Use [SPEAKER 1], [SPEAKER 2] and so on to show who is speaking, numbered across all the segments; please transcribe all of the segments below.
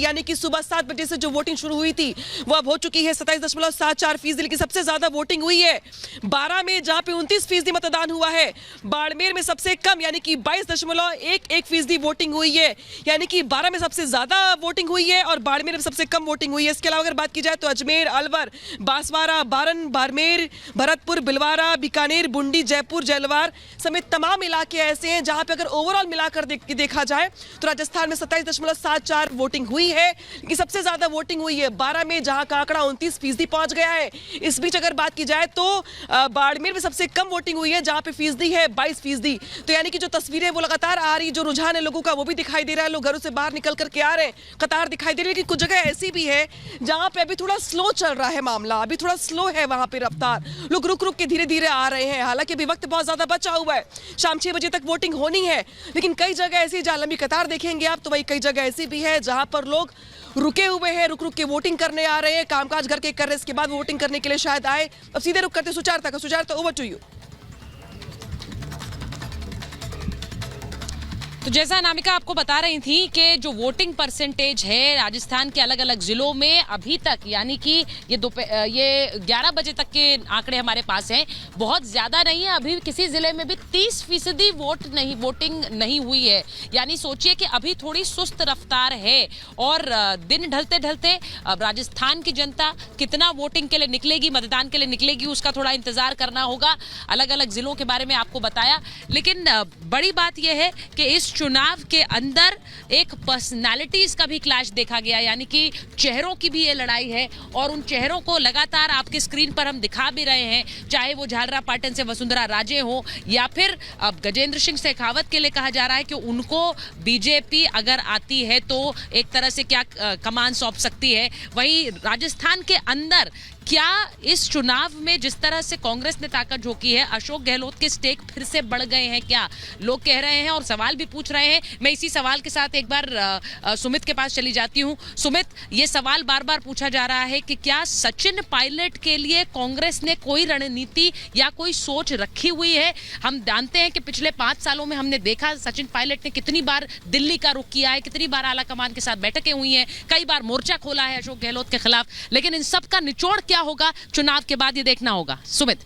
[SPEAKER 1] यानी कि सुबह 7 बजे से जो वोटिंग शुरू हुई थी वो अब हो चुकी है 27.74%, लेकिन सबसे ज्यादा वोटिंग हुई है 12 में, जहां पे 29% मतदान हुआ है। बाड़मेर में सबसे कम यानी कि 22.11% वोटिंग हुई है, यानी कि 12 में सबसे ज्यादा वोटिंग हुई है और बाड़मेर में सबसे कम वोटिंग हुई है। इसके अलावा अगर बात की जाए तो अजमेर, अलवर, बांसवाड़ा, बारन, बाड़मेर, भरतपुर, भिलवाड़ा, बीकानेर, बुंडी, जयपुर, जलवार समेत तमाम इलाके ऐसे हैं जहां पे अगर ओवरऑल मिलाकर देखा जाए तो राजस्थान में 27.74 वोटिंग हुई है, लेकिन सबसे ज्यादा वोटिंग हुई है 12 में, जहां का आंकड़ा 29% पहुंच गया है। इस बीच अगर बात की जाए तो बाड़मेर में सबसे कम वोटिंग हुई है जहां पे फीसदी है 22%। तो यानी कि जो तस्वीरें वो लगातार आ रही, जो रुझान है लोगों का वो भी दिखाई दे रहा है, लोग घरों से बाहर निकल करके आ रहे हैं, कतार दिखाई दे रही है। लेकिन कुछ जगह ऐसी भी है जहां पे अभी थोड़ा स्लो चल रहा है मामला, अभी थोड़ा स्लो है वहां पे रफ्तार, लोग रुक रुक के धीरे धीरे आ रहे हैं। हालांकि अभी वक्त बहुत ज्यादा बचा हुआ है, शाम 6 बजे तक वोटिंग होनी है, लेकिन कई जगह ऐसी जहां लंबी कतार देखेंगे आप, तो वही कई जगह ऐसी भी है जहां पर लोग रुके हुए हैं, रुक रुक के वोटिंग करने आ रहे हैं, कामकाज घर के कर रहे हैं, इसके बाद वोटिंग करने के लिए शायद आए। अब सीधे रुक करते सुचारता का। सुचारता, ओवर टू यू।
[SPEAKER 2] तो जैसा अनामिका आपको बता रही थी कि जो वोटिंग परसेंटेज है राजस्थान के अलग अलग जिलों में अभी तक, यानी कि ये 11 बजे तक के आंकड़े हमारे पास हैं, बहुत ज्यादा नहीं है। अभी किसी जिले में भी 30% वोटिंग नहीं हुई है, यानी सोचिए कि अभी थोड़ी सुस्त रफ्तार है। और दिन ढलते ढलते राजस्थान की जनता कितना वोटिंग के लिए निकलेगी, मतदान के लिए निकलेगी, उसका थोड़ा इंतजार करना होगा। अलग अलग जिलों के बारे में आपको बताया, लेकिन बड़ी बात यह है कि इस चुनाव के अंदर एक पर्सनालिटीज का भी क्लैश देखा गया, यानी कि चेहरों की भी ये लड़ाई है और उन चेहरों को लगातार आपके स्क्रीन पर हम दिखा भी रहे हैं, चाहे वो झालरा पाटन से वसुंधरा राजे हो या फिर अब गजेंद्र सिंह शेखावत के लिए कहा जा रहा है कि उनको बीजेपी अगर आती है तो एक तरह से क्या कमान सौंप सकती है। वहीं राजस्थान के अंदर क्या इस चुनाव में जिस तरह से कांग्रेस ने ताकत झोंकी है, अशोक गहलोत के स्टेक फिर से बढ़ गए हैं क्या, लोग कह रहे हैं और सवाल भी पूछ रहे हैं। मैं इसी सवाल के साथ एक बार सुमित के पास चली जाती हूं। सुमित, ये सवाल बार बार पूछा जा रहा है कि क्या सचिन पायलट के लिए कांग्रेस ने कोई रणनीति या कोई सोच रखी हुई है? हम जानते हैं कि पिछले 5 सालों में हमने देखा सचिन पायलट ने कितनी बार दिल्ली का रुख किया है, कितनी बार आला कमान के साथ बैठकें हुई हैं, कई बार मोर्चा खोला है अशोक गहलोत के खिलाफ, लेकिन इन सब का निचोड़ क्या होगा चुनाव के बाद ये देखना होगा। सुमित।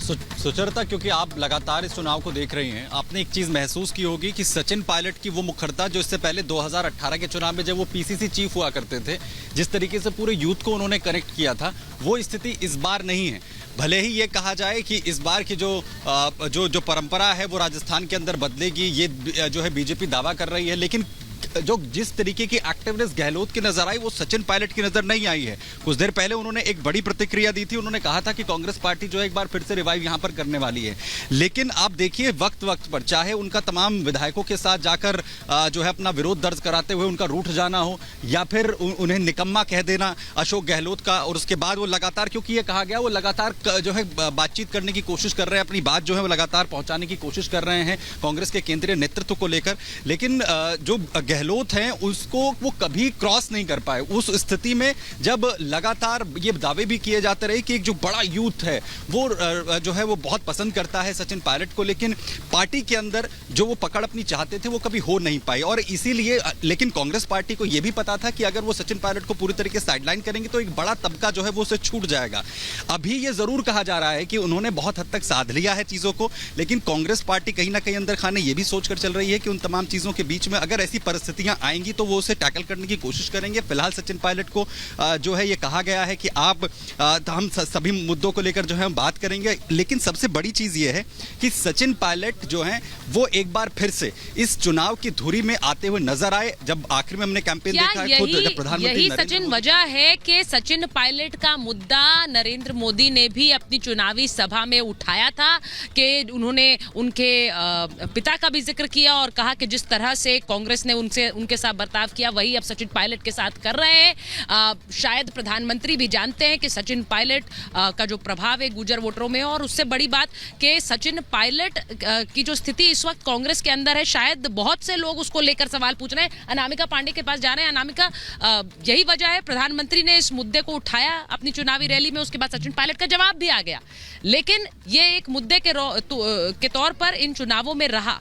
[SPEAKER 3] सुचरता, क्योंकि आप लगातार इस चुनाव को देख रही हैं, आपने एक चीज महसूस की होगी कि सचिन पायलट की वो मुखरता जो इससे पहले 2018 के चुनाव में जब वो पीसीसी चीफ हुआ करते थे, जिस तरीके से पूरे यूथ को उन्होंने कनेक्ट किया था, वो स्थिति इस बार नहीं है। भले ही ये कहा जाए कि इस बार की जो परंपरा है वो राजस्थान के अंदर बदलेगी, ये जो है बीजेपी दावा कर रही है, लेकिन जो जिस तरीके की एक्टिवनेस गहलोत की नजर आई वो सचिन पायलट की नजर नहीं आई है। कुछ देर पहले उन्होंने एक बड़ी प्रतिक्रिया दी थी, उन्होंने कहा था कि कांग्रेस पार्टी जो है एक बार फिर से रिवाइव यहां पर करने वाली है। लेकिन आप देखिए वक्त वक्त पर, चाहे उनका तमाम विधायकों के साथ जाकर जो है अपना विरोध दर्ज कराते हुए उनका रूठ जाना हो, या फिर उन्हें निकम्मा कह देना अशोक गहलोत का, और उसके बाद वो लगातार, क्योंकि ये कहा गया, वो लगातार जो है बातचीत करने की कोशिश कर रहे हैं, अपनी बात जो है वो लगातार पहुंचाने की कोशिश कर रहे हैं कांग्रेस के केंद्रीय नेतृत्व को लेकर, लेकिन जो गहलोत हैं उसको वो कभी क्रॉस नहीं कर पाए। उस स्थिति में जब लगातार ये दावे भी किए जाते रहे कि एक जो बड़ा यूथ है वो जो है वो बहुत पसंद करता है सचिन पायलट को, लेकिन पार्टी के अंदर जो वो पकड़ अपनी चाहते थे वो कभी हो नहीं पाई, और इसीलिए, लेकिन कांग्रेस पार्टी को यह भी पता था कि अगर वो सचिन पायलट को पूरी तरीके से साइडलाइन करेंगे तो एक बड़ा तबका जो है वो उसे छूट जाएगा। अभी ये जरूर कहा जा रहा है कि उन्होंने बहुत हद तक साध लिया है चीजों को, लेकिन कांग्रेस पार्टी कहीं ना कहीं अंदर खाने ये भी सोचकर चल रही है कि उन तमाम चीजों के बीच में अगर ऐसी परिस्थितियां आएंगी तो वो उसे टैकल करने की कोशिश करेंगे। फिलहाल सचिन पायलट को जो है ये कहा गया है कि हम सभी मुद्दों को लेकर जो है हम बात करेंगे, लेकिन सबसे बड़ी चीज ये है कि सचिन पायलट जो है वो एक बार फिर से इस चुनाव की धुरी में आते हुए नजर आए। जब आखिर में हमने कैंपेन देखा है, खुद प्रधानमंत्री
[SPEAKER 2] यही सचिन वजह है कि सचिन पायलट का मुद्दा नरेंद्र मोदी ने भी अपनी चुनावी सभा में उठाया था, कि उन्होंने उनके पिता का भी जिक्र किया और कहा कि जिस तरह से कांग्रेस ने उनके साथ बर्ताव किया वही अब सचिन पायलट के साथ कर रहे हैं। शायद प्रधानमंत्री भी जानते हैं कि सचिन पायलट का जो प्रभाव है गुर्जर वोटरों में, और उससे बड़ी बात कि सचिन पायलट की जो स्थिति इस वक्त कांग्रेस के अंदर है, शायद बहुत से लोग उसको लेकर सवाल पूछ रहे हैं। अनामिका पांडे के पास जा रहे हैं। अनामिका, यही वजह है, प्रधानमंत्री ने इस मुद्दे को उठाया अपनी चुनावी रैली में, उसके बाद सचिन पायलट का जवाब भी आ गया, लेकिन ये एक मुद्दे के तौर पर इन चुनावों में रहा।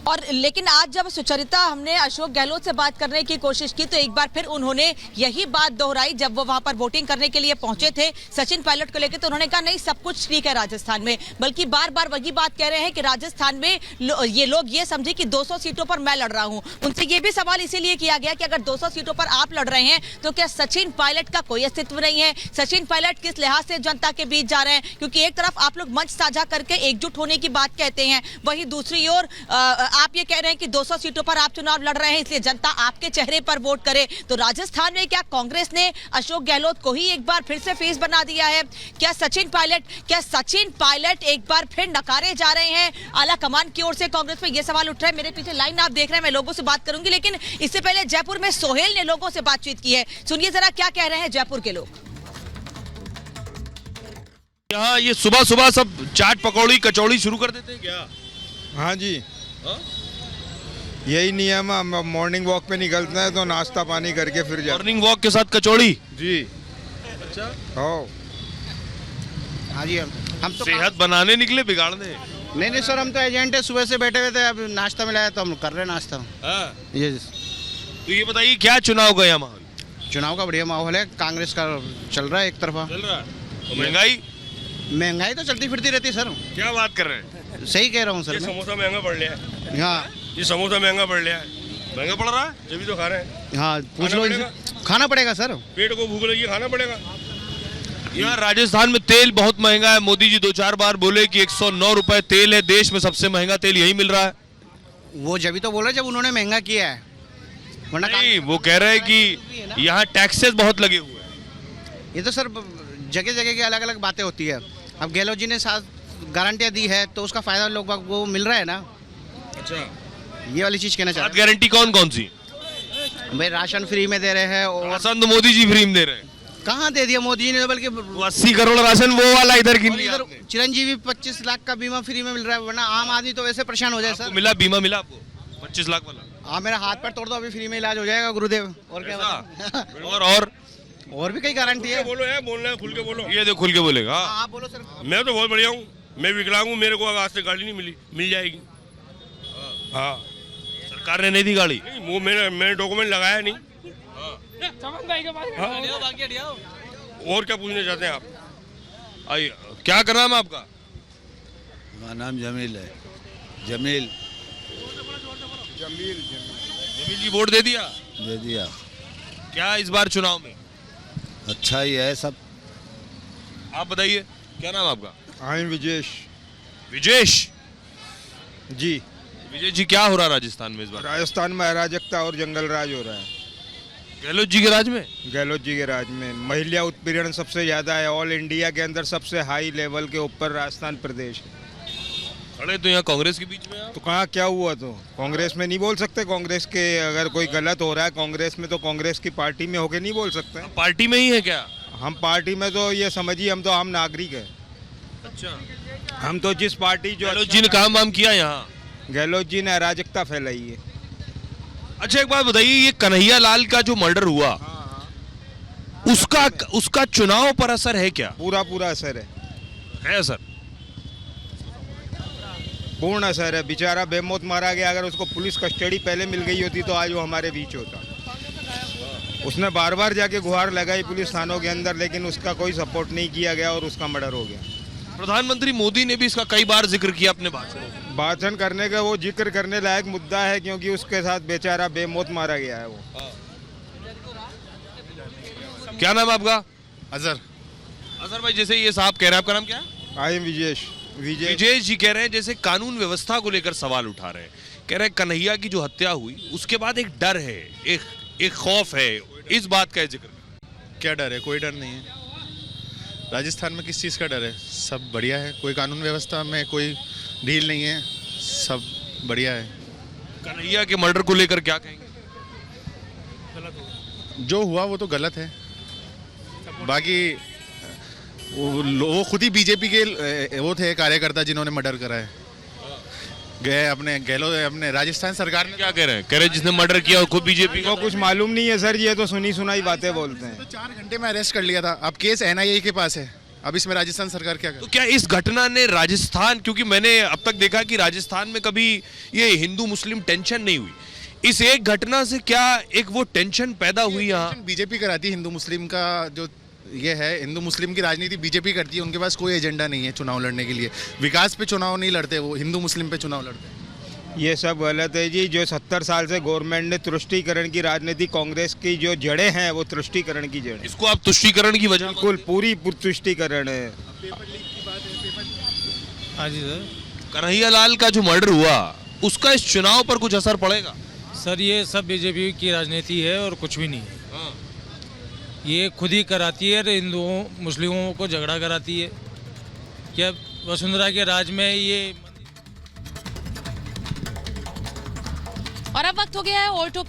[SPEAKER 4] और लेकिन आज जब सुचरिता हमने अशोक गहलोत से बात करने की कोशिश की तो एक बार फिर उन्होंने यही बात दोहराई। जब वो वहां पर वोटिंग करने के लिए पहुंचे थे सचिन पायलट को लेकर, तो उन्होंने कहा नहीं सब कुछ ठीक है राजस्थान में, बल्कि बार बार वही बात कह रहे हैं कि राजस्थान में ये लोग ये समझे कि 200 सीटों पर मैं लड़ रहा हूं। उनसे ये भी सवाल इसीलिए किया गया कि अगर 200 सीटों पर आप लड़ रहे हैं तो क्या सचिन पायलट का कोई अस्तित्व नहीं है? सचिन पायलट किस लिहाज से जनता के बीच जा रहे हैं? क्योंकि एक तरफ आप लोग मंच साझा करके एकजुट होने की बात कहते हैं, वहीं दूसरी ओर आप ये कह रहे हैं कि 200 सीटों पर आप चुनाव लड़ रहे हैं इसलिए जनता आपके चेहरे पर वोट करे। तो राजस्थान में क्या कांग्रेस ने अशोक गहलोत को ही एक बार फिर से फेस बना दिया है? क्या सचिन पायलट एक बार फिर नकारे जा रहे हैं? आला कमान की ओर से कांग्रेस में यह सवाल उठ रहा है। मेरे पीछे लाइन आप देख रहे हैं, मैं लोगों से बात करूंगी, लेकिन इससे पहले जयपुर में सोहेल ने लोगों से बातचीत की है। सुनिए जरा क्या कह रहे हैं जयपुर के लोग।
[SPEAKER 5] यहाँ ये सुबह सुबह सब चाट पकौड़ी कचौड़ी शुरू कर देते हैं क्या?
[SPEAKER 6] हाँ जी, यही नियम है। हम मॉर्निंग वॉक पे निकलते हैं तो नाश्ता पानी करके फिर जाते
[SPEAKER 5] मॉर्निंग वॉक के साथ कचौड़ी?
[SPEAKER 6] जी।
[SPEAKER 5] अच्छा,
[SPEAKER 6] हो
[SPEAKER 7] हाँ जी, हम तो
[SPEAKER 5] सेहत बनाने निकले बिगाड़ने?
[SPEAKER 7] नहीं सर, हम तो एजेंट है, सुबह से बैठे हुए थे, अब नाश्ता मिला है तो हम कर रहे हैं नाश्ता।
[SPEAKER 5] हाँ।
[SPEAKER 7] ये
[SPEAKER 5] तो ये बताइए क्या चुनाव का यहाँ माहौल?
[SPEAKER 7] चुनाव का बढ़िया माहौल है, कांग्रेस का चल रहा है एक तरफा।
[SPEAKER 5] चल रहा है। और महंगाई
[SPEAKER 7] तो चलती फिरती रहती है सर।
[SPEAKER 5] क्या बात कर रहे हैं?
[SPEAKER 7] सही कह रहा हूँ सर मैं।
[SPEAKER 5] समोसा महंगा पड़ लिया है।
[SPEAKER 7] हाँ,
[SPEAKER 5] ये समोसा महंगा पड़ लिया है। महंगा पड़ रहा है जब भी तो खा रहे हैं।
[SPEAKER 7] हाँ पूछ लो इनसे। खाना पड़ेगा सर,
[SPEAKER 5] पेट को भूख लगी, खाना पड़ेगा। यहाँ राजस्थान में तेल बहुत महंगा है। मोदी जी 2-4 बार बोले कि 109 रुपए तेल है, देश में सबसे महंगा तेल यही मिल रहा है।
[SPEAKER 7] वो जब भी तो बोल रहे जब उन्होंने महंगा किया है, वरना
[SPEAKER 5] नहीं, वो कह रहे हैं कि यहाँ टैक्सेस बहुत लगे हुए हैं।
[SPEAKER 7] ये तो सर जगह जगह की अलग अलग बातें होती है। अब गहलोत जी ने गारंटियाँ दी है तो उसका फायदा लोग को मिल रहा है ना।
[SPEAKER 5] अच्छा,
[SPEAKER 7] ये वाली चीज कहना चाहते
[SPEAKER 5] गारंटी कौन कौन सी?
[SPEAKER 7] हैं भाई, राशन फ्री में दे रहे हैं। और
[SPEAKER 5] राशन तो मोदी जी फ्री में दे रहे हैं।
[SPEAKER 7] कहाँ दे दिया मोदी जी ने, बल्कि
[SPEAKER 5] 80 करोड़ राशन वो वाला इधर गिन लिया
[SPEAKER 7] इधर
[SPEAKER 5] आपने।
[SPEAKER 7] चिरंजीवी 25 लाख का बीमा फ्री में मिल रहा है, वरना आम आदमी तो वैसे परेशान हो जाए
[SPEAKER 5] आपको
[SPEAKER 7] सर।
[SPEAKER 5] मिला बीमा? मिला आपको 25 लाख वाला?
[SPEAKER 7] हाँ, मेरा हाथ पैर तोड़ दो अभी फ्री में इलाज हो जाएगा गुरुदेव। और क्या
[SPEAKER 5] ऐसा?
[SPEAKER 7] बताऊं? और भी कई गारंटी है।
[SPEAKER 8] बोलो यार, बोलना है खुल के बोलो।
[SPEAKER 5] ये तो खुल के बोलेगा।
[SPEAKER 7] हाँ, आप बोलो सर।
[SPEAKER 8] मैं तो बहुत बढ़िया हूँ, मैं विकलांग हूँ, मेरे को आज से गाड़ी नहीं मिली, मिल जाएगी। हाँ,
[SPEAKER 5] सरकार ने नहीं दी गाड़ी?
[SPEAKER 8] नहीं, वो मैंने डॉक्यूमेंट लगाया नहीं। हाँ। और क्या पूछना चाहते हैं आप?
[SPEAKER 5] आइए, क्या करना है आपका?
[SPEAKER 9] मेरा नाम जमील है। जमील
[SPEAKER 5] जमील जी वोट दे दिया?
[SPEAKER 9] दे दिया।
[SPEAKER 5] क्या इस बार चुनाव में?
[SPEAKER 9] अच्छा ही है सब।
[SPEAKER 5] आप बताइए क्या नाम आपका?
[SPEAKER 6] I am Vijesh.
[SPEAKER 5] विजेश
[SPEAKER 6] जी।
[SPEAKER 5] विजय जी, क्या हो रहा है राजस्थान में इस बार?
[SPEAKER 6] राजस्थान में अराजकता और जंगल राज हो रहा है।
[SPEAKER 5] गहलोत जी के राज में?
[SPEAKER 6] गहलोत जी के राज में महिला उत्पीड़न सबसे ज्यादा है। ऑल इंडिया के अंदर सबसे हाई लेवल के ऊपर राजस्थान प्रदेश है।
[SPEAKER 5] खड़े तो यहाँ कांग्रेस के बीच में आप।
[SPEAKER 6] तो कहाँ क्या हुआ? तो कांग्रेस में नहीं बोल सकते? कांग्रेस के अगर कोई गलत हो रहा है कांग्रेस में तो कांग्रेस की पार्टी में होके नहीं बोल सकते।
[SPEAKER 5] पार्टी में ही है क्या?
[SPEAKER 6] हम पार्टी में तो ये समझिए हम तो आम नागरिक है।
[SPEAKER 5] अच्छा,
[SPEAKER 6] हम तो जिस पार्टी जो
[SPEAKER 5] गहलोत जी ने काम वाम किया यहाँ?
[SPEAKER 6] गहलोत जी ने अराजकता फैलाई है।
[SPEAKER 5] अच्छा, एक बात बताइए, ये कन्हैया लाल का जो मर्डर हुआ उसका चुनाव पर असर है क्या?
[SPEAKER 6] पूरा असर
[SPEAKER 5] है असर?
[SPEAKER 6] पूर्ण असर है। बेचारा बेमौत मारा गया। अगर उसको पुलिस कस्टडी पहले मिल गई होती तो आज वो हमारे बीच होता। उसने बार बार जाके गुहार लगाई पुलिस थानों के अंदर, लेकिन उसका कोई सपोर्ट नहीं किया गया और उसका मर्डर हो गया।
[SPEAKER 5] प्रधानमंत्री मोदी ने भी इसका कई बार जिक्र किया अपने भाषण
[SPEAKER 6] करने का। वो जिक्र करने लायक मुद्दा है क्योंकि उसके साथ बेचारा बेमौत मारा गया है वो।
[SPEAKER 5] क्या नाम है आपका?
[SPEAKER 7] अजहर।
[SPEAKER 5] अजहर भाई, जैसे ये साहब कह रहे हैं, आपका नाम क्या है?
[SPEAKER 6] आई एम विजेश।
[SPEAKER 5] विजय जी कह रहे हैं जैसे कानून व्यवस्था को लेकर सवाल उठा रहे हैं। कह रहे हैं कन्हैया की जो हत्या हुई उसके बाद एक डर है, एक खौफ है, इस बात का जिक्र।
[SPEAKER 10] क्या डर है? कोई डर नहीं है। राजस्थान में किस चीज़ का डर है? सब बढ़िया है, कोई कानून व्यवस्था में कोई ढील नहीं है, सब बढ़िया है।
[SPEAKER 5] कन्हैया के मर्डर को लेकर क्या कहेंगे?
[SPEAKER 10] जो हुआ वो तो गलत है। बाकी वो खुद ही बीजेपी के वो थे कार्यकर्ता जिन्होंने मर्डर करा है। गए अपने गहलोत अपने राजस्थान सरकार ने
[SPEAKER 5] क्या कह रहे हैं? कह रहे जिसने मर्डर किया वो खुद बीजेपी
[SPEAKER 6] को कुछ मालूम नहीं है सर। ये तो सुनी सुनाई बातें बोलते हैं।
[SPEAKER 10] तो 4 घंटे में अरेस्ट कर लिया था। अब केस NIA के पास है, अब इसमें राजस्थान सरकार क्या
[SPEAKER 5] तो
[SPEAKER 10] करे?
[SPEAKER 5] क्या इस घटना ने राजस्थान, क्योंकि मैंने अब तक देखा कि राजस्थान में कभी ये हिंदू मुस्लिम टेंशन नहीं हुई, इस एक घटना से क्या एक वो टेंशन पैदा हुई यहाँ?
[SPEAKER 10] बीजेपी कराती है हिंदू मुस्लिम का जो ये है, हिंदू मुस्लिम की राजनीति बीजेपी करती है। उनके पास कोई एजेंडा नहीं है चुनाव लड़ने के लिए। विकास पे चुनाव नहीं लड़ते, वो हिंदू मुस्लिम पे चुनाव लड़ते हैं।
[SPEAKER 6] ये सब गलत है जी। जो 70 साल से गवर्नमेंट ने तुष्टीकरण की राजनीति, कांग्रेस की जो जड़ें हैं वो तुष्टीकरण की जड़।
[SPEAKER 5] इसको आप तुष्टीकरण की वजह
[SPEAKER 6] बिल्कुल पूरी तुष्टीकरण है।
[SPEAKER 11] हाँ जी सर।
[SPEAKER 5] कन्हैया लाल का जो मर्डर हुआ उसका इस चुनाव पर कुछ असर पड़ेगा?
[SPEAKER 11] सर ये सब बीजेपी की राजनीति है और कुछ भी नहीं है। ये खुद ही कराती है, हिंदुओं मुस्लिमों को झगड़ा कराती है। क्या वसुंधरा के राज में ये।
[SPEAKER 2] और अब वक्त हो गया है ऑल्टो के